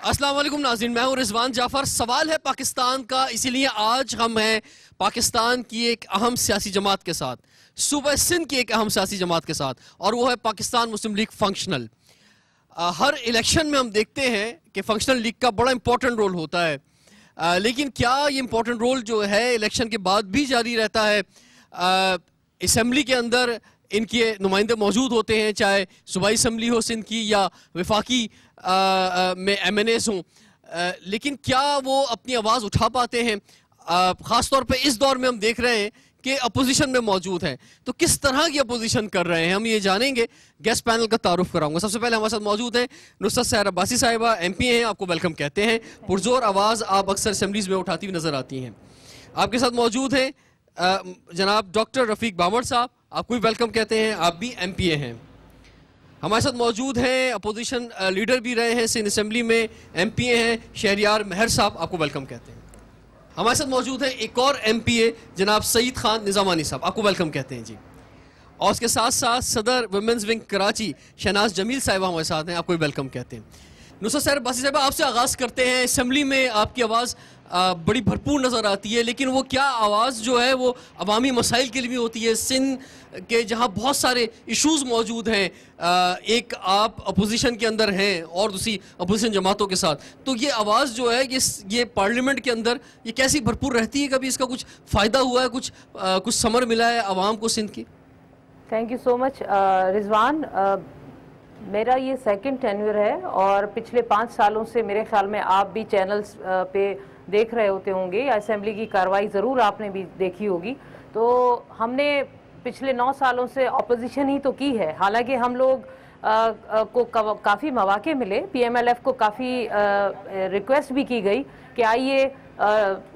अस्सलाम वालेकुम नाज़रीन, मैं हूं रिजवान जाफर। सवाल है पाकिस्तान का, इसीलिए आज हम हैं पाकिस्तान की एक अहम सियासी जमात के साथ, सूबा सिंध की एक अहम सियासी जमात के साथ, और वो है पाकिस्तान मुस्लिम लीग फंक्शनल। हर इलेक्शन में हम देखते हैं कि फंक्शनल लीग का बड़ा इंपॉर्टेंट रोल होता है, लेकिन क्या ये इंपॉर्टेंट रोल जो है इलेक्शन के बाद भी जारी रहता है? असम्बली के अंदर इनके नुमाइंदे मौजूद होते हैं, चाहे सूबाई असम्बली हो सिंध की या वफाकी में MNAs हों, लेकिन क्या वो अपनी आवाज़ उठा पाते हैं? ख़ास तौर पे इस दौर में हम देख रहे हैं कि अपोजिशन में मौजूद हैं, तो किस तरह की अपोजिशन कर रहे हैं हम ये जानेंगे। गेस्ट पैनल का तारुफ कराऊंगा। सबसे पहले हमारे साथ मौजूद हैं नुसरत सहर अब्बासी साहिबा, MP हैं, आपको वेलकम कहते हैं। पुरजोर आवाज़ आप अक्सर असम्बलीज़ में उठाती हुई नज़र आती हैं। आपके साथ मौजूद हैं जनाब डॉक्टर रफ़ीक बामर साहब, आपको भी वेलकम कहते हैं, आप भी MPA हैं। हमारे साथ मौजूद हैं अपोजिशन लीडर भी रहे हैं सिंध असम्बली में, MPA हैं शहरियार महर साहब, आपको वेलकम कहते हैं। हमारे साथ मौजूद हैं एक और MPA जनाब सईद खान निज़ामानी साहब, आपको वेलकम कहते हैं जी। और उसके साथ साथ सदर वुमेंस विंग कराची शहनाज जमील साहिबा हमारे साथ हैं, आपको भी वेलकम कहते हैं। नुसरत सहर अब्बासी साहिबा, आपसे आगाज़ करते हैं। असम्बली में आपकी आवाज़ बड़ी भरपूर नज़र आती है, लेकिन वो क्या आवाज़ जो है वो अवामी मसाइल के लिए भी होती है? सिंध के जहाँ बहुत सारे इशूज़ मौजूद हैं, एक आप अपोजिशन के अंदर हैं और दूसरी अपोजिशन जमातों के साथ, तो ये आवाज़ जो है ये पार्लियामेंट के अंदर ये कैसी भरपूर रहती है? कभी इसका कुछ फ़ायदा हुआ है, कुछ समर मिला है आवाम को सिंध की? Thank you so much Rizwan. मेरा ये सेकंड टेन्योर है और पिछले 5 सालों से मेरे ख्याल में आप भी चैनल्स पे देख रहे होते होंगे, असेंबली की कार्रवाई ज़रूर आपने भी देखी होगी। तो हमने पिछले 9 सालों से अपोजिशन ही तो की है। हालांकि हम लोग को काफ़ी मौके मिले, PMLF को काफ़ी रिक्वेस्ट भी की गई कि आइए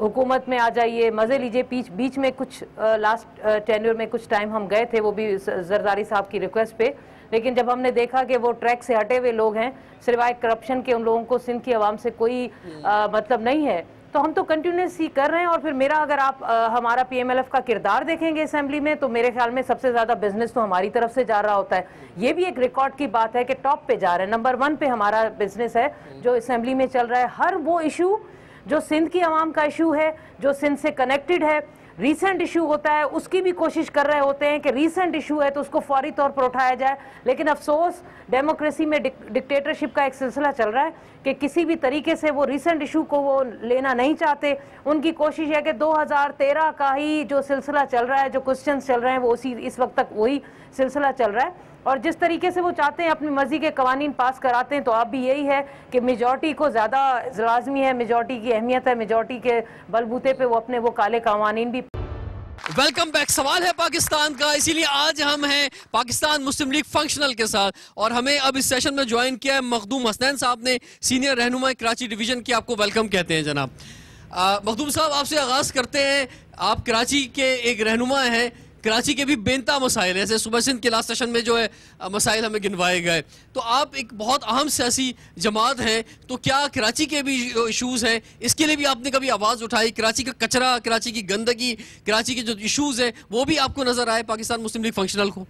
हुकूमत में आ जाइए, मज़े लीजिए। बीच में कुछ लास्ट टेन्योर में कुछ टाइम हम गए थे, वो भी जरदारी साहब की रिक्वेस्ट पे, लेकिन जब हमने देखा कि वो ट्रैक से हटे हुए लोग हैं, सिवाय करप्शन के उन लोगों को सिंध की आवाम से कोई मतलब नहीं है, तो हम तो कंटिन्यूसली कर रहे हैं। और फिर मेरा अगर आप हमारा PMLF का किरदार देखेंगे असेंबली में, तो मेरे ख्याल में सबसे ज़्यादा बिजनेस तो हमारी तरफ से जा रहा होता है। ये भी एक रिकॉर्ड की बात है कि टॉप पे जा रहे हैं, नंबर 1 पे हमारा बिजनेस है जो असेंबली में चल रहा है। हर वो इशू जो सिंध की आवाम का इशू है, जो सिंध से कनेक्टेड है, रीसेंट इशू होता है, उसकी भी कोशिश कर रहे होते हैं कि रीसेंट इशू है तो उसको फौरी तौर पर उठाया जाए। लेकिन अफसोस डेमोक्रेसी में डिक्टेटरशिप का एक सिलसिला चल रहा है कि किसी भी तरीके से वो रीसेंट इशू को वो लेना नहीं चाहते। उनकी कोशिश है कि 2013 का ही जो सिलसिला चल रहा है, जो क्वेश्चन चल रहे हैं, वो उसी इस वक्त तक वही सिलसिला चल रहा है। और जिस तरीके से वो चाहते हैं अपनी मर्जी के कवानीन पास कराते हैं, तो अब भी यही है कि मेजॉरिटी को ज़्यादा लाजमी है, मेजॉरिटी की अहमियत है, मेजॉरिटी के बलबूते पे वो अपने वो काले कवानीन भी। Welcome back. सवाल है पाकिस्तान का, इसीलिए आज हम हैं पाकिस्तान मुस्लिम लीग फंक्शनल के साथ, और हमें अब इस सेशन में ज्वाइन किया है मखदूम हसनैन साहब ने, सीनियर रहनुमा कराची डिवीजन की, आपको वेलकम कहते हैं जनाब। मखदूम साहब, आपसे आगाज़ करते हैं। आप कराची के एक रहनुमा हैं, कराची के भी बेनता मसाइल हैं, जैसे सुबह सिंध के लास्ट सेशन में जो है मसाइल हमें गिनवाए गए, तो आप एक बहुत अहम सियासी जमात हैं, तो क्या कराची के भी इशूज़ हैं, इसके लिए भी आपने कभी आवाज़ उठाई? कराची का कचरा, कराची की गंदगी, कराची के जो इशूज़ हैं, वो भी आपको नज़र आए पाकिस्तान मुस्लिम लीग फंक्शनल को?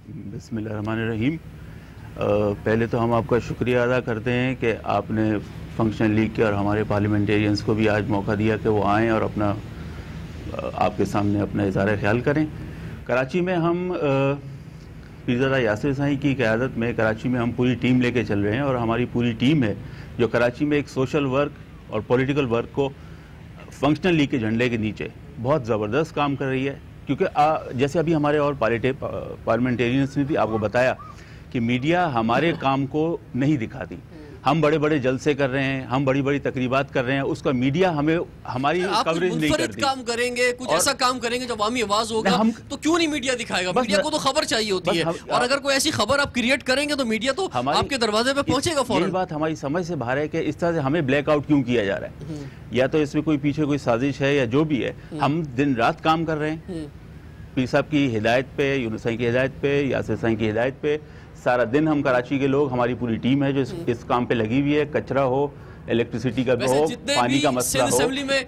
बिस्मिल्लाहिर्रहमानिर्रहीम। पहले तो हम आपका शुक्रिया अदा करते हैं कि आपने फंक्शनल लीग के और हमारे पार्लियामेंटेरियंस को भी आज मौका दिया कि वो आएँ और अपना आपके सामने अपना इज़हार ख्याल करें। कराची में हम पीरज़ादा यासिर साईं की क़यादत में कराची में हम पूरी टीम लेके चल रहे हैं, और हमारी पूरी टीम है जो कराची में एक सोशल वर्क और पॉलिटिकल वर्क को फंक्शनल लीग के झंडे के नीचे बहुत ज़बरदस्त काम कर रही है। क्योंकि जैसे अभी हमारे और पार्लियामेंटेरियंस ने भी आपको बताया कि मीडिया हमारे काम को नहीं दिखाती। हम बड़े बड़े जलसे कर रहे हैं, हम बड़ी बड़ी तकरीबात कर रहे हैं, उसका मीडिया हमें हमारी कवरेज नहीं करती। काम करेंगे, कुछ ऐसा काम करेंगे जो अवामी आवाज होगा, तो क्यों नहीं मीडिया दिखाएगा? मीडिया को तो खबर चाहिए होती है, और अगर कोई ऐसी खबर आप क्रिएट करेंगे तो मीडिया तो आपके दरवाजे पे पहुंचेगा फौरन। ये बात हमारी समझ से बाहर है कि इस तरह से हमें ब्लैकआउट क्यों किया जा रहा है। या तो इसमें कोई पीछे कोई साजिश है या जो भी है, हम दिन रात काम कर रहे हैं पीर साहब की हिदायत पे, यूनुस साईं की हिदायत पे, यासिर साईं की हिदायत पे। सारा दिन हम कराची के लोग, हमारी पूरी टीम है जो इस काम पे लगी हुई है। कचरा हो, इलेक्ट्रिसिटी का हो, पानी का मसला हो। असेंबली में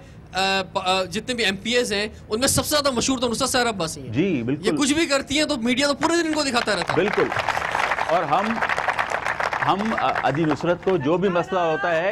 जितने भी MPAs हैं उनमें सबसे ज्यादा मशहूर तो नुसरत सहर अब्बासी हैं। जी बिल्कुल। ये कुछ भी करती हैं तो मीडिया तो पूरे दिन इनको दिखाता रहता है। बिल्कुल। और हम अदी नुसरत को जो भी मसला होता है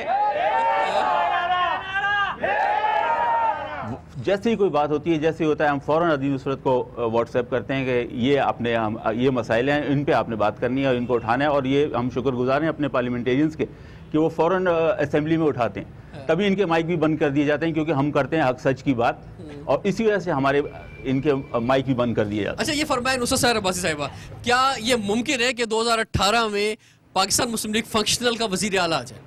जैसे ही कोई बात होती है, जैसे ही होता है, हम फ़ौरन अदी नुसरत को व्हाट्सएप करते हैं कि ये आपने हम ये मसाइल हैं, इन पे आपने बात करनी है और इनको उठाना है। और ये हम शुक्रगुजार हैं अपने पार्लियामेंटेरियंस के कि वो फ़ौरन असेंबली में उठाते हैं। तभी इनके माइक भी बंद कर दिए जाते हैं, क्योंकि हम करते हैं हक सच की बात, और इसी वजह से हमारे इनके माइक भी बंद कर दिए जाते हैं। अच्छा, ये फरमाएं नुसरत सर अब्बासी साहिबा, क्या ये मुमकिन है कि 2018 में पाकिस्तान मुस्लिम लीग फंक्शनल का वजीर आला आ जाए?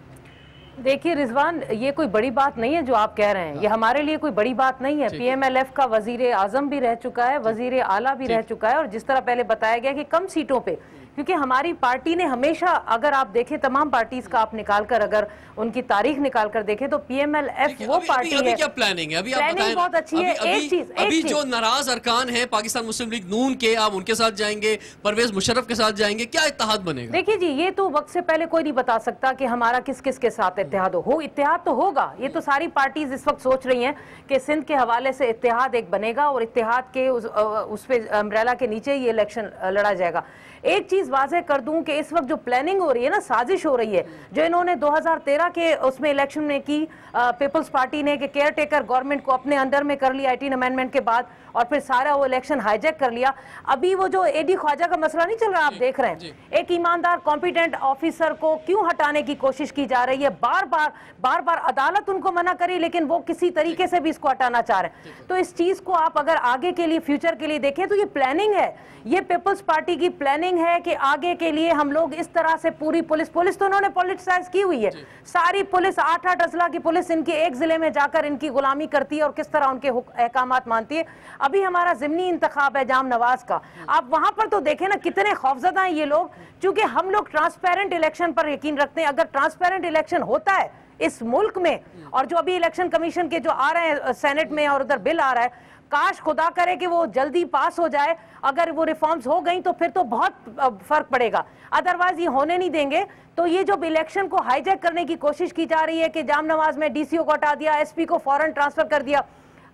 देखिए रिजवान, ये कोई बड़ी बात नहीं है जो आप कह रहे हैं, ये हमारे लिए कोई बड़ी बात नहीं है। PMLF का वजीर आजम भी रह चुका है, वजीर आला भी रह चुका है, और जिस तरह पहले बताया गया कि कम सीटों पे, क्योंकि हमारी पार्टी ने हमेशा, अगर आप देखें तमाम पार्टीज का आप निकालकर अगर उनकी तारीख निकाल कर देखें तो PMLF वो पार्टी है। क्या प्लानिंग है? अभी आप प्लानिंग बहुत अच्छी है। एक चीज अभी जो नाराज अरकान है पाकिस्तान मुस्लिम लीग नून के, आप उनके साथ जाएंगे, परवेज मुशर्रफ के साथ जाएंगे, क्या इत्तेहाद बनेगा? देखिए जी, ये तो वक्त से पहले कोई नहीं बता सकता कि हमारा किस किस के साथ इत्तेहाद हो। इत्तेहाद तो होगा, ये तो सारी पार्टीज इस वक्त सोच रही हैं कि सिंध के हवाले से इत्तेहाद एक बनेगा और इत्तेहाद के उस पे अम्ब्रेला के नीचे ये इलेक्शन लड़ा जाएगा। एक चीज वाज़ेह कर दूं कि इस वक्त जो प्लानिंग हो रही है ना, साजिश हो रही है, जो इन्होंने 2013 के उसमें इलेक्शन में की पीपल्स पार्टी ने, कि केयर टेकर गवर्नमेंट को अपने अंडर में कर लिया 18 अमेंडमेंट के बाद, और फिर सारा वो इलेक्शन हाईजैक कर लिया। अभी वो जो एडी ख्वाजा का मसला नहीं चल रहा, आप देख रहे हैं, एक ईमानदार कॉम्पिटेंट ऑफिसर को क्यों हटाने की कोशिश की जा रही है। बार बार अदालत उनको मना करी, लेकिन वो किसी तरीके से भी इसको हटाना चाह रहे हैं। तो इस चीज को आप अगर आगे के लिए, फ्यूचर के लिए देखें तो ये प्लानिंग है, ये पीपल्स पार्टी की प्लानिंग है कि आगे के लिए हम लोग इस तरह से पूरी पुलिस तो उन्होंने पॉलिटिसाइज की हुई है। सारी पुलिस, 8-8 अजला की पुलिस इनके एक जिले में जाकर इनकी गुलामी करती है और किस तरह उनके अहकामात मानती है। अभी हमारा ज़िमनी इंतखाब है जाम नवाज का, आप वहां पर तो देखें ना कितने खौफजदा हैं ये लोग, क्योंकि हम लोग ट्रांसपेरेंट इलेक्शन पर यकीन रखते हैं। अगर ट्रांसपेरेंट इलेक्शन होता है इस मुल्क में, और जो अभी इलेक्शन कमीशन के जो आ रहे हैं सेनेट में और उधर बिल आ रहा है, काश खुदा करे कि वो जल्दी पास हो जाए। अगर वो रिफॉर्म्स हो गई तो फिर तो बहुत फर्क पड़ेगा, अदरवाइज ये होने नहीं देंगे। तो ये जो इलेक्शन को हाईजैक करने की कोशिश की जा रही है कि जाम नवाज में DCO को हटा दिया, SP को फौरन ट्रांसफर कर दिया,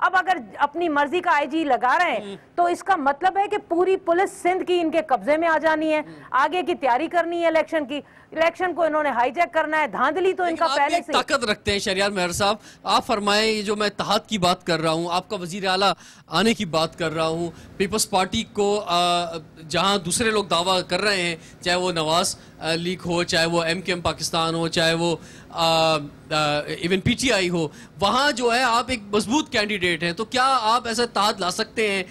अब अगर अपनी मर्जी का IG लगा रहे हैं तो इसका मतलब है कि पूरी पुलिस सिंध की इनके कब्जे में आ जानी है, आगे की तैयारी करनी है इलेक्शन की, इलेक्शन को इन्होंने हाईजैक करना है। धांधली तो इनका पहले से ताकत रखते हैं। शहरियार मेहर साहब, आप फरमाएं, ये जो मैं इत्तेहाद की बात कर रहा हूँ, आपका वजीर आला आने की बात कर रहा हूँ, पीपल्स पार्टी को जहाँ दूसरे लोग दावा कर रहे हैं, चाहे वो नवाज लीग हो, चाहे वो MKM पाकिस्तान हो, चाहे वो इवन PTI हो, वहाँ जो है आप एक मजबूत कैंडिडेट हैं, तो क्या आप ऐसा इत्तेहाद ला सकते हैं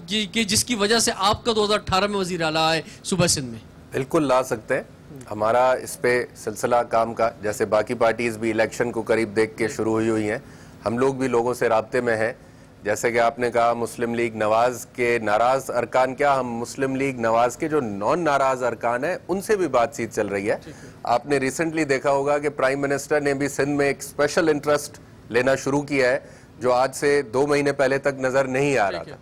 कि जिसकी वजह से आपका 2018 में वजीर आला आए सूबा सिंध में? बिल्कुल ला सकते हैं। हमारा इस पे सिलसिला काम का, जैसे बाकी पार्टीज भी इलेक्शन को करीब देख के शुरू हुई हैं, हम लोग भी लोगों से राब्ते में हैं। जैसे कि आपने कहा मुस्लिम लीग नवाज के नाराज अरकान, क्या हम मुस्लिम लीग नवाज के जो नॉन नाराज अरकान हैं उनसे भी बातचीत चल रही है। आपने रिसेंटली देखा होगा कि प्राइम मिनिस्टर ने भी सिंध में एक स्पेशल इंटरेस्ट लेना शुरू किया है, जो आज से 2 महीने पहले तक नजर नहीं आ रहा था।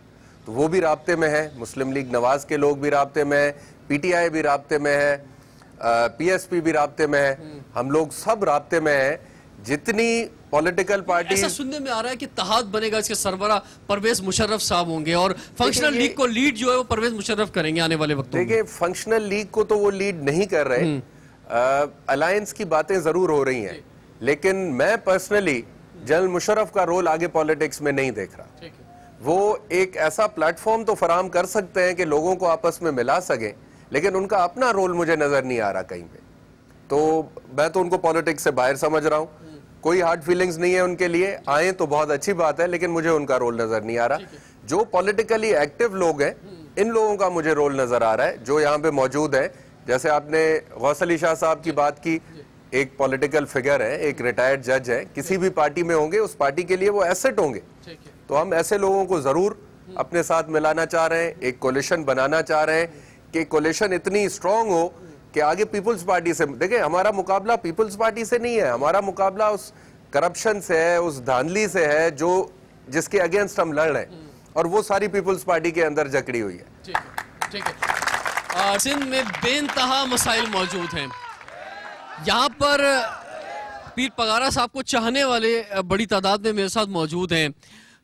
तो वो भी राब्ते में है, मुस्लिम लीग नवाज के लोग भी राब्ते में है, PTI भी राब्ते में है, PSP भी राब्ते में है, हम लोग सब राब्ते में है। जितनी पॉलिटिकल पार्टी, ऐसा सुनने में आ रहा है कि इत्तेहाद बनेगा, इसके सरबरा परवेज मुशर्रफ साहब होंगे और फंक्शनल लीग को लीड जो है वो परवेज मुशर्रफ करेंगे आने वाले वक्तों में। देखिए, फंक्शनल लीग को तो वो लीड नहीं कर रहे, अलायंस की बातें जरूर हो रही हैं, लेकिन मैं पर्सनली जनरल मुशर्रफ का रोल आगे पॉलिटिक्स में नहीं देख रहा। वो एक ऐसा प्लेटफॉर्म तो फराहम कर सकते हैं कि लोगों को आपस में मिला सकें, लेकिन उनका अपना रोल मुझे नजर नहीं आ रहा कहीं पे। तो मैं तो उनको पॉलिटिक्स से बाहर समझ रहा हूँ, कोई हार्ड फीलिंग्स नहीं है उनके लिए, आए तो बहुत अच्छी बात है, लेकिन मुझे उनका रोल नजर नहीं आ रहा। जो पॉलिटिकली एक्टिव लोग हैं, इन लोगों का मुझे रोल नजर आ रहा है, जो यहाँ पे मौजूद है। जैसे आपने गौस अली शाह साहब की बात की, एक पॉलिटिकल फिगर है, एक रिटायर्ड जज है, किसी भी पार्टी में होंगे उस पार्टी के लिए वो एसेट होंगे। तो हम ऐसे लोगों को जरूर अपने साथ मिलाना चाह रहे हैं, एक कोलिशन बनाना चाह रहे हैं कि कोलिशन इतनी स्ट्रांग हो कि आगे पीपल्स पार्टी से, देखिए हमारा मुकाबला पीपल्स पार्टी से नहीं है, हमारा मुकाबला उस करप्शन से है, उस धांधली से है जो जिसके अगेंस्ट हम लड़ रहे हैं, और वो सारी पीपल्स पार्टी के अंदर जकड़ी हुई है। ठीक है। सिंध में बेइंतहा मसाइल मौजूद हैं। यहाँ पर पीर पगारा साहब को चाहने वाले बड़ी तादाद में मेरे साथ मौजूद हैं,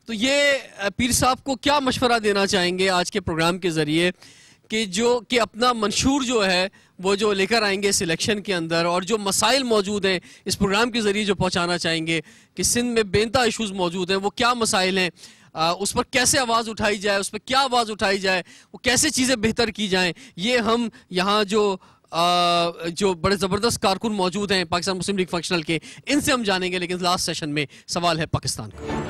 तो ये पीर साहब को क्या मशवरा देना चाहेंगे आज के प्रोग्राम के जरिए कि अपना मंशूर जो है वो जो लेकर आएंगे इस इलेक्शन के अंदर, और जो मसाइल मौजूद हैं इस प्रोग्राम के ज़रिए जो पहुंचाना चाहेंगे कि सिंध में बेनता इशूज़ मौजूद हैं, वो क्या मसाइल हैं, उस पर कैसे आवाज़ उठाई जाए, उस पर क्या आवाज़ उठाई जाए, वो कैसे चीज़ें बेहतर की जाएँ, ये हम यहाँ जो बड़े ज़बरदस्त कारकुन मौजूद हैं पाकिस्तान मुस्लिम लीग फंक्शनल के, इनसे हम जानेंगे। लेकिन लास्ट सेशन में सवाल है पाकिस्तान का।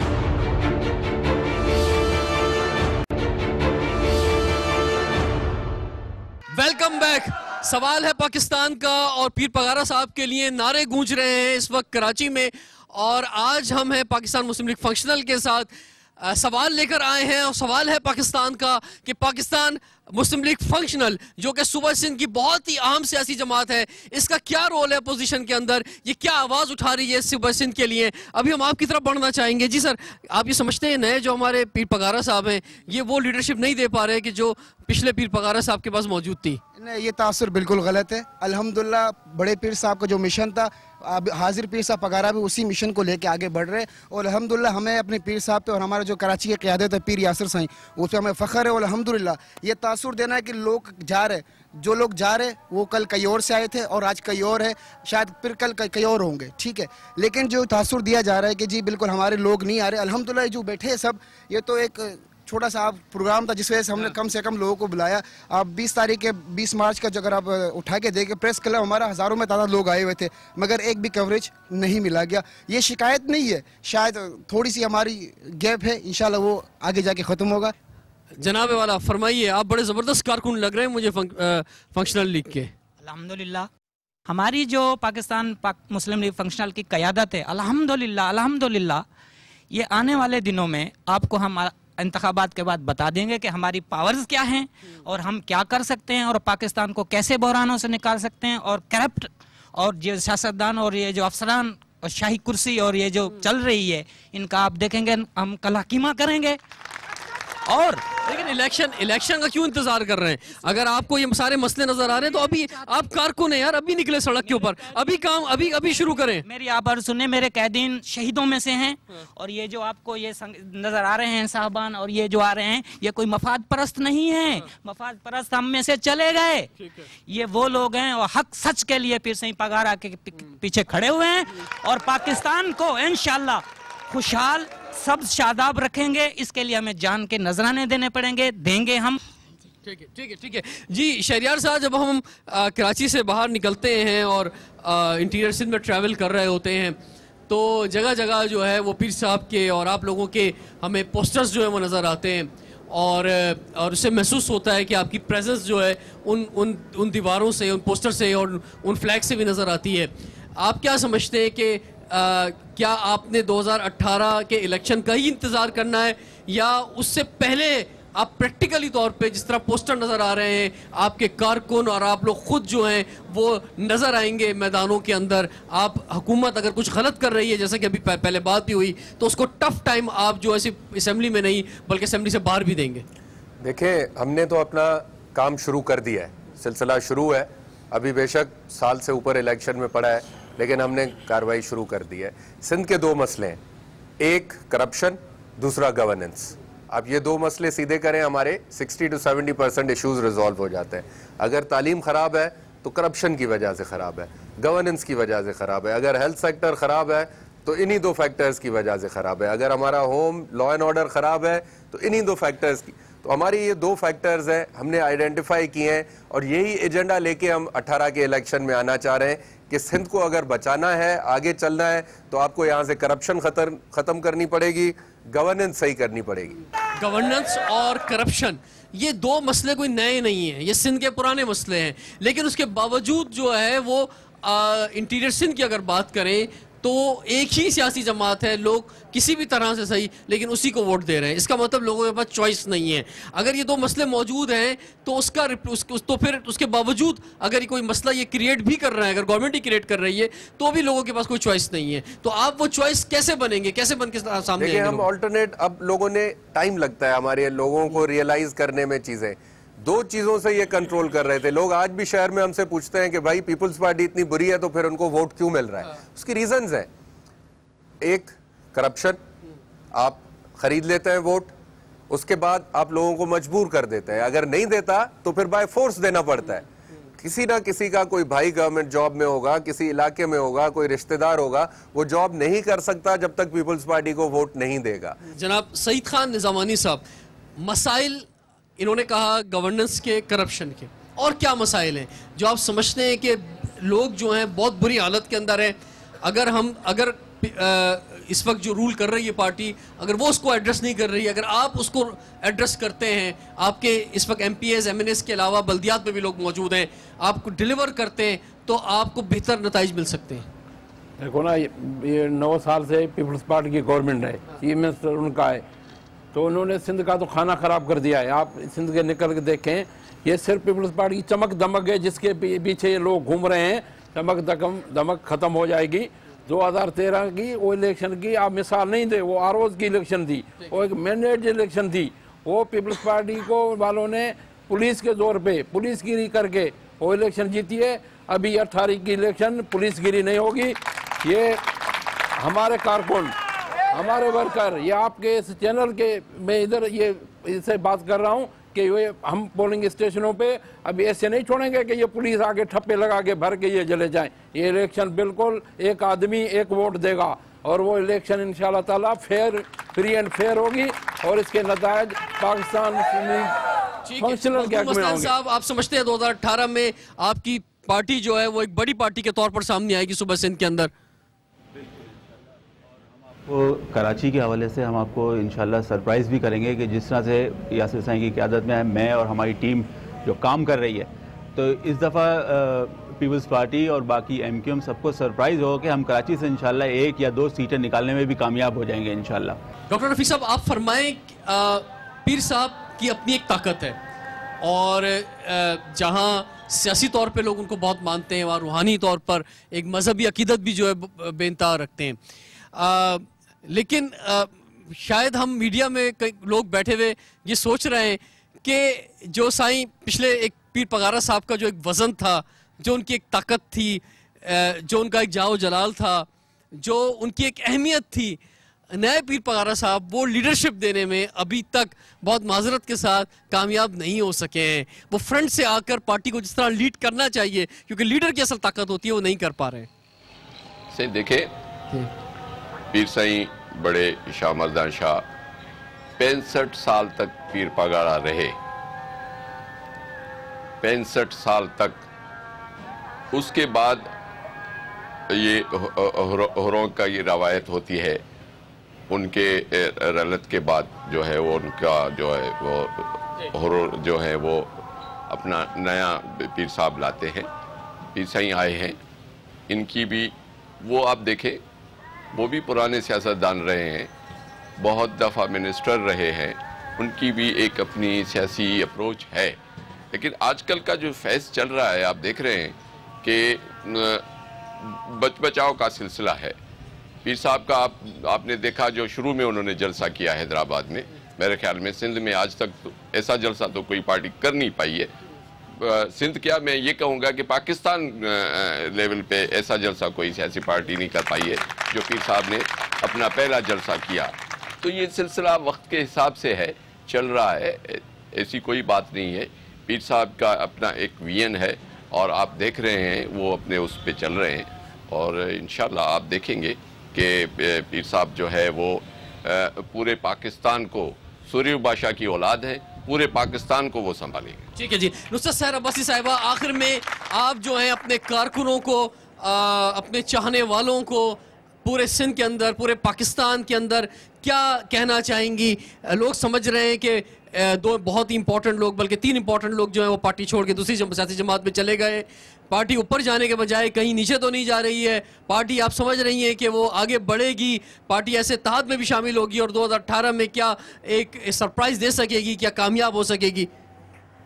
Welcome back. सवाल है पाकिस्तान का और पीर पगारा साहब के लिए नारे गूंज रहे हैं इस वक्त कराची में, और आज हम हैं पाकिस्तान मुस्लिम लीग फंक्शनल के साथ सवाल लेकर आए हैं। और सवाल है पाकिस्तान का कि पाकिस्तान मुस्लिम लीग फंक्शनल जो कि सूबा सिंध की बहुत ही अहम सियासी जमात है, इसका क्या रोल है अपोजिशन के अंदर, ये क्या आवाज़ उठा रही है सूबा सिंध के लिए। अभी हम आपकी तरफ बढ़ना चाहेंगे। जी सर, आप ये समझते हैं नए जो हमारे पीर पगारा साहब हैं ये वो लीडरशिप नहीं दे पा रहे कि जो पिछले पीर पगारा साहब के पास मौजूद थी? नहीं, ये तासुर बिल्कुल गलत है। अल्हम्दुलिल्लाह बड़े पीर साहब का जो मिशन था, अब हाजिर पीर साहब पगारा भी उसी मिशन को लेके आगे बढ़ रहे, और अल्हम्दुलिल्लाह हमें अपने पीर साहब पे और हमारा जो कराची की क़यादत है पीर यासिर साईं, उस पर हमें फ़ख्र है। और अल्हम्दुलिल्लाह ये तासुर देना है कि लोग जा रहे, जो लोग जा रहे वो कल कई और से आए थे और आज कई और है, शायद फिर कल कई और होंगे, ठीक है। लेकिन जो तासुर दिया जा रहा है कि जी बिल्कुल हमारे लोग नहीं आ रहे, अल्हम्दुलिल्लाह जो बैठे हैं सब, ये तो एक छोटा सा प्रोग्राम था जिस वजह से हमने कम से कम लोगों को बुलाया। आप 20 मार्च का अगर आप उठा के देखें प्रेस क्लब, हमारा हज़ारों में तादाद लोग आए हुए थे, मगर एक भी कवरेज नहीं मिला गया। ये शिकायत नहीं है, शायद थोड़ी सी हमारी गैप है, इंशाल्लाह वो आगे जाके ख़त्म होगा। जनाब वाला फरमाइए, आप बड़े ज़बरदस्त कारकुन लग रहे हैं मुझे फंक्शनल लीग के। अल्हम्दुलिल्लाह हमारी जो पाकिस्तान मुस्लिम लीग फंक्शनल की क़यादत है, अल्हम्दुलिल्लाह ये आने वाले दिनों में आपको हम इंतखाबात के बाद बता देंगे कि हमारी पावर्स क्या हैं और हम क्या कर सकते हैं और पाकिस्तान को कैसे बहरानों से निकाल सकते हैं। और करप्ट और जो सियासतदान और ये जो अफसरान और शाही कुर्सी और ये जो चल रही है, इनका आप देखेंगे हम कल हकीमा करेंगे। और लेकिन इलेक्शन का क्यों इंतजार कर रहे हैं? अगर आपको ये सारे मसले नजर आ रहे हैं तो अभी आप कारकुन हैं यार, अभी निकले सड़क के ऊपर, अभी काम अभी शुरू करें। मेरी आप बात सुने, मेरे कैदीन शहीदों में से हैं, और ये जो आपको ये नजर आ रहे हैं साहबान और ये जो आ रहे हैं, ये कोई मफाद परस्त नहीं है। मफाद परस्त हम में से चले गए, ये वो लोग हैं और हक सच के लिए पीर सिंह पगारा के पीछे खड़े हुए हैं, और पाकिस्तान को इंशाल्लाह खुशहाल सब शादाब रखेंगे। इसके लिए हमें जान के नजराने देने पड़ेंगे, देंगे हम। ठीक है जी। शहरियार साहब, जब हम कराची से बाहर निकलते हैं और इंटीरियर सिंध में ट्रैवल कर रहे होते हैं तो जगह जगह जो है वो पीर साहब के और आप लोगों के हमें पोस्टर्स जो है वो नज़र आते हैं, और उससे महसूस होता है कि आपकी प्रेजेंस जो है उन दीवारों से, उन पोस्टर से और उन फ्लैग से भी नज़र आती है। आप क्या समझते हैं कि क्या आपने 2018 के इलेक्शन का ही इंतज़ार करना है, या उससे पहले आप प्रैक्टिकली तौर पे जिस तरह पोस्टर नज़र आ रहे हैं, आपके कारकुन और आप लोग खुद जो हैं वो नज़र आएंगे मैदानों के अंदर, आप हुकूमत अगर कुछ गलत कर रही है, जैसे कि अभी पहले बात भी हुई, तो उसको टफ टाइम आप जो ऐसी असेंबली में नहीं बल्कि असेंबली से बाहर भी देंगे? देखें, हमने तो अपना काम शुरू कर दिया है, सिलसिला शुरू है। अभी बेशक साल से ऊपर इलेक्शन में पड़ा है, लेकिन हमने कार्रवाई शुरू कर दी है। सिंध के दो मसले हैं, एक करप्शन, दूसरा गवर्नेंस। आप ये दो मसले सीधे करें, हमारे 60 to 70% इश्यूज रिजॉल्व हो जाते हैं। अगर तालीम ख़राब है तो करप्शन की वजह से ख़राब है, गवर्नेंस की वजह से ख़राब है। अगर हेल्थ सेक्टर ख़राब है तो इन्हीं दो फैक्टर्स की वजह से ख़राब है। अगर हमारा होम लॉ एंड ऑर्डर ख़राब है तो इन्हीं दो फैक्टर्स की। तो हमारी ये दो फैक्टर्स हैं, हमने आइडेंटिफाई किए हैं, और यही एजेंडा लेके हम 18 के इलेक्शन में आना चाह रहे हैं कि सिंध को अगर बचाना है, आगे चलना है, तो आपको यहाँ से करप्शन ख़त्म करनी पड़ेगी, गवर्नेंस सही करनी पड़ेगी। गवर्नेंस और करप्शन ये दो मसले कोई नए नहीं हैं, ये सिंध के पुराने मसले हैं, लेकिन उसके बावजूद जो है वो इंटीरियर सिंध की अगर बात करें तो एक ही सियासी जमात है, लोग किसी भी तरह से सही लेकिन उसी को वोट दे रहे हैं। इसका मतलब लोगों के पास चॉइस नहीं है। अगर ये दो मसले मौजूद हैं तो तो फिर उसके बावजूद अगर ये कोई मसला ये क्रिएट भी कर रहा है, अगर गवर्नमेंट ही क्रिएट कर रही है, तो भी लोगों के पास कोई चॉइस नहीं है। तो आप वो चॉइस कैसे बनेंगे, कैसे बन के सामने आएंगे? हम ऑल्टरनेट, अब लोगों ने टाइम लगता है हमारे लोगों को रियलाइज करने में चीजें। दो चीजों से ये कंट्रोल कर रहे थे लोग। आज भी शहर में हमसे पूछते हैं कि भाई पीपल्स पार्टी इतनी बुरी है तो फिर उनको वोट क्यों मिल रहा है? उसकी रीजंस हैं। एक, करप्शन, आप खरीद लेते हैं वोट, उसके बाद आप लोगों को मजबूर कर देते हैं। अगर नहीं देता तो फिर बाय फोर्स देना पड़ता है। किसी ना किसी का कोई भाई गवर्नमेंट जॉब में होगा, किसी इलाके में होगा, कोई रिश्तेदार होगा, वो जॉब नहीं कर सकता जब तक पीपल्स पार्टी को वोट नहीं देगा। जनाब सईद खान निजामानी साहब, मसाइल इन्होंने कहा गवर्नेंस के, करप्शन के, और क्या मसाइल हैं जो आप समझते हैं कि लोग जो हैं बहुत बुरी हालत के अंदर हैं? अगर इस वक्त जो रूल कर रही है पार्टी, अगर वो उसको एड्रेस नहीं कर रही, अगर आप उसको एड्रेस करते हैं, आपके इस वक्त MPs MNs के अलावा बल्दियात में भी लोग मौजूद हैं, आपको डिलीवर करते हैं, तो आपको बेहतर नताइज मिल सकते हैं। देखो ना, ये 9 साल से पीपल्स पार्टी की गवर्नमेंट है, चीफ मिनिस्टर उनका है, तो उन्होंने सिंध का तो खाना खराब कर दिया है। आप सिंध के निकल के देखें, ये सिर्फ पीपल्स पार्टी की चमक दमक है जिसके पीछे ये लोग घूम रहे हैं। चमक दमक खत्म हो जाएगी। 2013 की वो इलेक्शन की आप मिसाल नहीं दे, वो आरोज की इलेक्शन थी, वो एक मैंडेट इलेक्शन थी। वो पीपल्स पार्टी को वालों ने पुलिस के जोर पे पुलिसगिरी करके वो इलेक्शन जीती है। अभी 18 की इलेक्शन पुलिसगिरी नहीं होगी। ये हमारे कारकुन, हमारे वर्कर, ये आपके इस चैनल के, मैं इधर ये इससे बात कर रहा हूँ कि ये हम पोलिंग स्टेशनों पे अभी ऐसे नहीं छोड़ेंगे कि ये पुलिस आगे ठप्पे लगा के भर के ये चले जाएं। ये इलेक्शन बिल्कुल एक आदमी एक वोट देगा और वो इलेक्शन इंशाल्लाह ताला फ्री एंड फेयर होगी और इसके नतायज पाकिस्तान फंक्शनल के हक में होंगे। साहब, आप समझते हैं 2018 में आपकी पार्टी जो है वो एक बड़ी पार्टी के तौर पर सामने आएगी सूबा सिंध के अंदर? तो कराची के हवाले से हम आपको इंशाल्लाह सरप्राइज़ भी करेंगे कि जिस तरह से यासिर साईं की क़यादत में मैं और हमारी टीम जो काम कर रही है, तो इस दफ़ा पीपल्स पार्टी और बाकी MQM सबको सरप्राइज़ हो कि हम कराची से इंशाल्लाह 1 या 2 सीटें निकालने में भी कामयाब हो जाएंगे इंशाल्लाह। डॉक्टर रफ़ीक साहब, आप फरमाएं, पीर साहब की अपनी एक ताकत है और जहाँ सियासी तौर पे लोग उनको बहुत मानते हैं, वहाँ रूहानी तौर पर एक मजहबी अकीदत भी जो है बेनता रखते हैं। लेकिन शायद हम मीडिया में कई लोग बैठे हुए ये सोच रहे हैं कि जो साईं पिछले एक पीर पगारा साहब का जो एक वज़न था, जो उनकी एक ताकत थी, जो उनका एक जाओ जलाल था, जो उनकी एक अहमियत थी, नए पीर पगारा साहब वो लीडरशिप देने में अभी तक बहुत माजरत के साथ कामयाब नहीं हो सके हैं। वो फ्रंट से आकर पार्टी को जिस तरह लीड करना चाहिए, क्योंकि लीडर की असल ताकत होती है, वो नहीं कर पा रहे हैं। से देखे पीर साईं बड़े शाह मर्दान शाह 65 साल तक पीर पगारा रहे, 65 साल तक। उसके बाद ये हुरों का ये रवायत होती है, उनके रलत के बाद जो है वो उनका जो है वो हुरों जो है वो अपना नया पीर साहब लाते हैं। पीर साईं आए हैं, इनकी भी वो आप देखें, वो भी पुराने सियासतदान रहे हैं, बहुत दफ़ा मिनिस्टर रहे हैं, उनकी भी एक अपनी सियासी अप्रोच है। लेकिन आजकल का जो फैज़ चल रहा है, आप देख रहे हैं कि बचाव का सिलसिला है। पीर साहब का आपने देखा, जो शुरू में उन्होंने जलसा किया हैदराबाद में, मेरे ख्याल में सिंध में आज तक तो ऐसा जलसा तो कोई पार्टी कर नहीं पाई है। सिंध क्या, मैं ये कहूँगा कि पाकिस्तान लेवल पे ऐसा जलसा कोई सियासी पार्टी नहीं कर पाई है जो पीर साहब ने अपना पहला जलसा किया। तो ये सिलसिला वक्त के हिसाब से है, चल रहा है, ऐसी कोई बात नहीं है। पीर साहब का अपना एक विजन है और आप देख रहे हैं वो अपने उस पे चल रहे हैं और इंशाल्लाह आप देखेंगे कि पीर साहब जो है वो पूरे पाकिस्तान को, सूर्य बादशाह की औलाद है, पूरे पाकिस्तान को वो संभालेंगे। ठीक है जी। नुसरत सहर अब्बासी साहिबा, आखिर में आप जो हैं अपने कारकुनों को, अपने चाहने वालों को पूरे सिंध के अंदर, पूरे पाकिस्तान के अंदर क्या कहना चाहेंगी? लोग समझ रहे हैं कि 2 बहुत ही इंपॉर्टेंट लोग, बल्कि 3 इंपॉर्टेंट लोग जो हैं वो पार्टी छोड़ के दूसरी सियासी जमात में चले गए। पार्टी ऊपर जाने के बजाय कहीं नीचे तो नहीं जा रही है। पार्टी आप समझ रही हैं कि वो आगे बढ़ेगी, पार्टी ऐसे तहत में भी शामिल होगी और 2018 में क्या एक सरप्राइज़ दे सकेगी, क्या कामयाब हो सकेगी?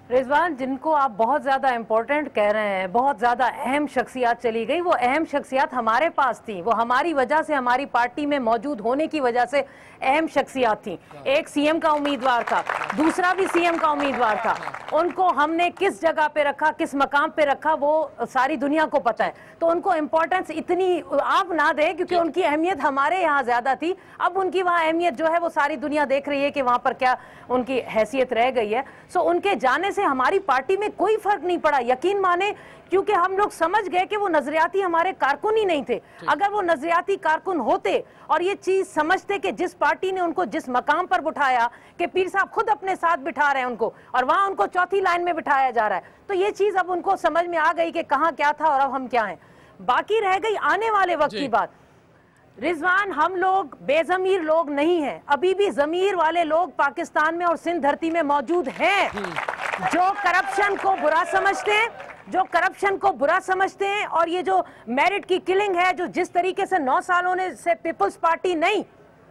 रिजवान, जिनको आप बहुत ज़्यादा इम्पोर्टेंट कह रहे हैं, बहुत ज़्यादा अहम शख्सियात चली गई, वो अहम शख्सियात हमारे पास थी, वो हमारी वजह से, हमारी पार्टी में मौजूद होने की वजह से अहम शख्सियात थी। एक सीएम का उम्मीदवार था, दूसरा भी सीएम का उम्मीदवार था। उनको हमने किस जगह पे रखा, किस मकाम पे रखा, वो सारी दुनिया को पता है। तो उनको इम्पोर्टेंस इतनी आप ना दें, क्योंकि उनकी अहमियत हमारे यहाँ ज़्यादा थी। अब उनकी वहाँ अहमियत जो है वो सारी दुनिया देख रही है कि वहाँ पर क्या उनकी हैसियत रह गई है। सो उनके जाने से हमारी पार्टी में कोई फर्क नहीं पड़ा, यकीन माने, क्योंकि हम लोग समझ गए कि वो नजरियाती हमारे कारकुन ही नहीं थे। अगर वो नजरियाती कारकुन होते और ये चीज समझते कि जिस पार्टी ने उनको जिस मकाम पर बिठाया, कि पीर साहब खुद अपने साथ बिठा रहे हैं उनको, और वहां उनको चौथी लाइन में बिठाया जा रहा है, तो ये चीज अब उनको समझ में आ गई कि कहाँ क्या था और अब हम क्या हैं। बाकी रह गई आने वाले वक्त की बात। रिजवान, हम लोग बेजमीर लोग नहीं हैं, अभी भी जमीर वाले लोग पाकिस्तान में और सिंध धरती में मौजूद हैं, जो करप्शन को बुरा समझते हैं, जो करप्शन को बुरा समझते हैं। और ये जो मेरिट की किलिंग है, जो जिस तरीके से 9 सालों से पीपल्स पार्टी नहीं,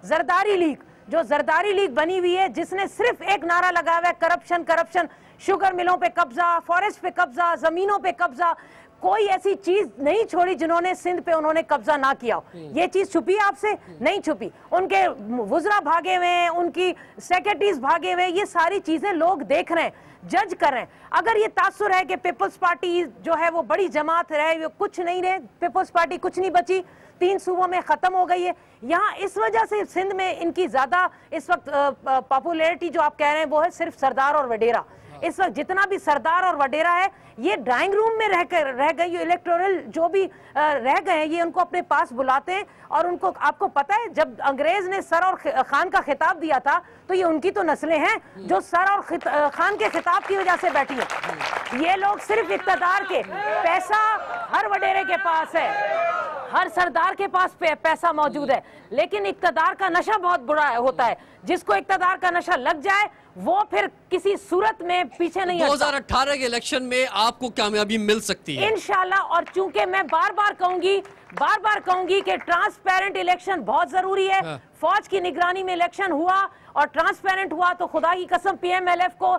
जरदारी लीग, जो जरदारी लीग बनी हुई है, जिसने सिर्फ एक नारा लगाया है, करप्शन करप्शन, शुगर मिलों पे कब्जा, फॉरेस्ट पे कब्जा, जमीनों पे कब्जा, कोई ऐसी चीज नहीं छोड़ी जिन्होंने सिंध पे उन्होंने कब्जा ना किया। ये चीज छुपी आपसे? नहीं छुपी। उनके वुज़रा भागे हुए हैं, उनकी सेक्रेटरीज भागे हुए हैं, ये सारी चीजें लोग देख रहे हैं, जज कर रहे हैं। अगर ये तासुर है कि पीपल्स पार्टी जो है वो बड़ी जमात रहे, वो कुछ नहीं रहे, पीपल्स पार्टी कुछ नहीं बची, 3 सूबों में खत्म हो गई है। यहाँ इस वजह से सिंध में इनकी ज्यादा इस वक्त पॉपुलैरिटी जो आप कह रहे हैं वो है सिर्फ सरदार और वडेरा। इस वक्त जितना भी सरदार और वडेरा है, ये ड्राइंग रूम में रह गए, ये इलेक्टोरल जो भी रह गए हैं, ये उनको अपने पास बुलाते हैं। और उनको, आपको पता है, जब अंग्रेज ने सर और खान का खिताब दिया था, तो ये उनकी तो नस्लें हैं जो सर और खान के खिताब की वजह से बैठी हैं। ये लोग सिर्फ इक़्तिदार के, पैसा हर वडेरे के पास है, हर सरदार के पास पैसा मौजूद है, लेकिन इक़्तिदार का नशा बहुत बुरा होता है। जिसको इक़्तिदार का नशा लग जाए वो फिर किसी सूरत में पीछे नहीं हटता। 2018 के इलेक्शन में आपको कामयाबी मिल सकती है इंशाल्लाह। और चूंकि मैं बार बार कहूंगी कि ट्रांसपेरेंट इलेक्शन बहुत जरूरी है। फौज की निगरानी में इलेक्शन हुआ और ट्रांसपेरेंट हुआ, तो खुदा की कसम पीएमएलएफ को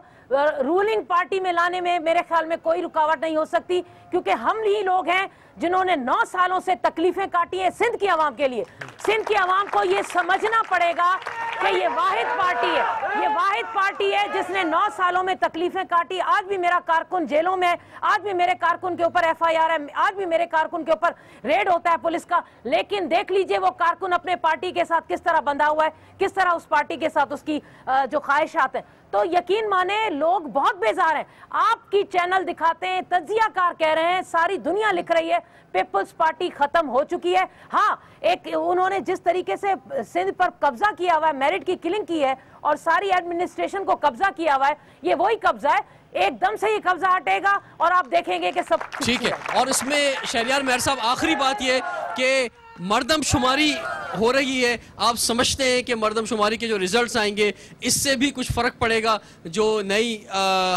रूलिंग पार्टी में लाने में मेरे ख्याल में कोई रुकावट नहीं हो सकती, क्योंकि हम ही लोग हैं जिन्होंने 9 सालों से तकलीफें काटी है सिंध की आवाम के लिए। सिंध की आवाम को ये समझना पड़ेगा कि ये वाहिद पार्टी है जिसने 9 सालों में तकलीफें काटी। आज भी मेरा कारकुन जेलों में, आज भी मेरे कारकुन के ऊपर FIR है, आज भी मेरे कारकुन के ऊपर रेड होता है पुलिस का, लेकिन देख लीजिए वो कारकुन अपने पार्टी के साथ किस तरह बंधा हुआ है, किस तरह उस पार्टी के साथ उसकी जो ख्वाहिशात हैं। तो यकीन माने लोग बहुत बेजार हैं। आपकी चैनल दिखाते हैं, तज्जियाकार कह रहे हैं, सारी दुनिया लिख रही है पीपल्स पार्टी खत्म हो चुकी है। हाँ, एक उन्होंने जिस तरीके से सिंध पर कब्जा किया हुआ है, मेरिट की किलिंग की है और सारी एडमिनिस्ट्रेशन को कब्जा किया हुआ है, ये वही कब्जा है। एकदम से ये कब्जा हटेगा और आप देखेंगे कि सब ठीक है। और इसमें शहरियार मेहर साहब, आखिरी बात ये कि मर्दमशुमारी हो रही है, आप समझते हैं कि मर्दमशुमारी के जो रिजल्ट्स आएंगे इससे भी कुछ फ़र्क पड़ेगा, जो नई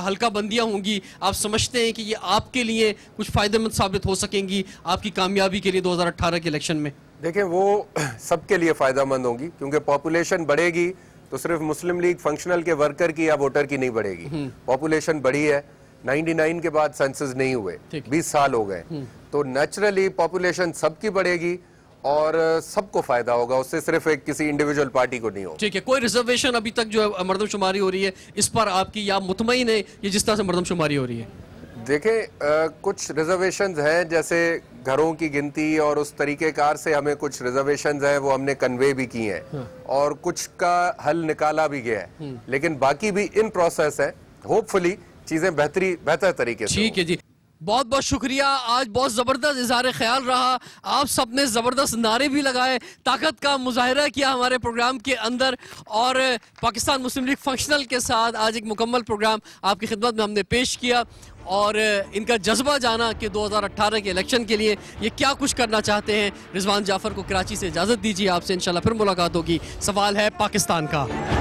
हल्का बंदियाँ होंगी, आप समझते हैं कि ये आपके लिए कुछ फ़ायदेमंद साबित हो सकेंगी आपकी कामयाबी के लिए 2018 के इलेक्शन में? देखें, वो सबके लिए फ़ायदेमंद होंगी, क्योंकि पॉपुलेशन बढ़ेगी तो सिर्फ मुस्लिम लीग फंक्शनल के वर्कर की या वोटर की नहीं बढ़ेगी। पॉपुलेशन बढ़ी है, 99 के बाद सेंसस नहीं हुए, 20 साल हो गए, तो नेचुरली पॉपुलेशन सबकी बढ़ेगी और सबको फायदा होगा उससे, सिर्फ एक किसी इंडिविजुअल पार्टी को नहीं होगा। ठीक है। कोई रिजर्वेशन अभी तक जो है मर्दमशुमारी हो रही है इस पर आपकी, या मुतमईन है ये जिस तरह से मर्दमशुमारी हो रही है? देखें, कुछ रिजर्वेशंस हैं, जैसे घरों की गिनती और उस तरीकेकार से हमें कुछ रिजर्वेशंस हैं वो हमने कन्वे भी की हैं और कुछ का हल निकाला भी गया है, लेकिन बाकी भी इन प्रोसेस है। होपफुली चीजें बेहतर तरीके से। ठीक है जी, बहुत बहुत शुक्रिया। आज बहुत ज़बरदस्त इज़हार ख्याल रहा, आप सब ने ज़बरदस्त नारे भी लगाए, ताकत का मुजाहरा किया हमारे प्रोग्राम के अंदर, और पाकिस्तान मुस्लिम लीग फंक्शनल के साथ आज एक मुकम्मल प्रोग्राम आपकी खिदमत में हमने पेश किया और इनका जज्बा जाना कि 2018 के इलेक्शन के लिए ये क्या कुछ करना चाहते हैं। रिजवान जाफ़र को कराची से इजाज़त दीजिए, आपसे इंशाल्लाह फिर मुलाकात होगी। सवाल है पाकिस्तान का।